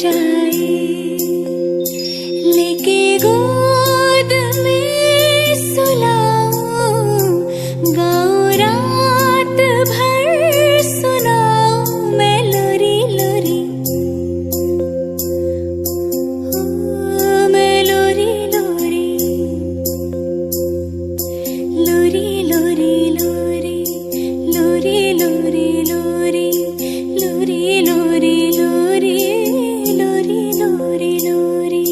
जाए, लेके गोद में सुलाऊं, गाऊं रात भर सुनाऊं मैं लोरी लोरी, मैं लोरी लोरी, लोरी लोरी लोरी, लोरी लोरी लोरी, लोरी लोरी लोरी, लोरी लोरी लोरी।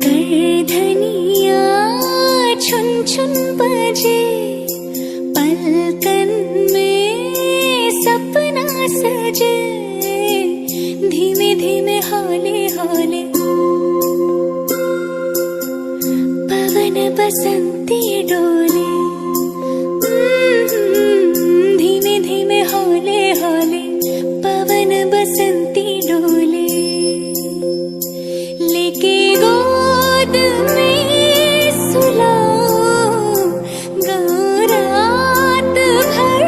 करधनिया छुन छुन बजे, पलकन में सपना सजे, धीमे धीमे हौले हौले पवन बसंती डोले, धीमे धीमे हौले हौले पवन बसंती डोले, लेके गोद में सुलाऊं, गाऊं रात भर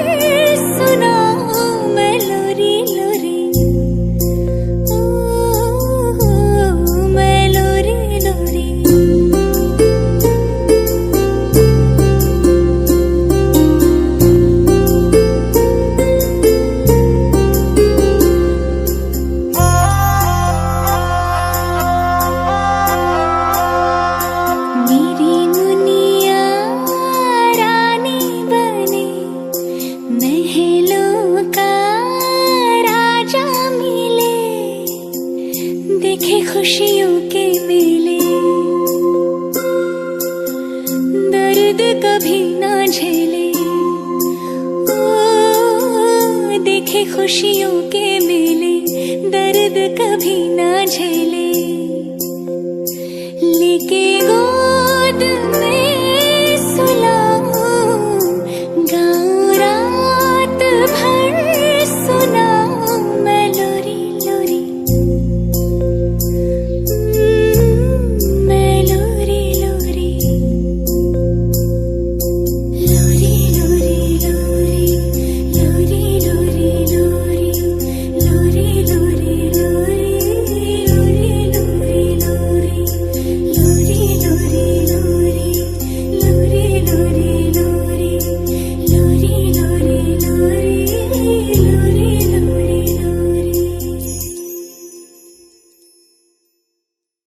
सुनाऊं मैं लोरी लोरी, मैं लोरी लोरी। मेरी मुनिया रानी बने, महलों का राजा मिले, देखे खुशियों के मेले, दर्द कभी ना झेले, ओ देखे खुशियों के मेले, दर्द कभी ना झेले, लेके गो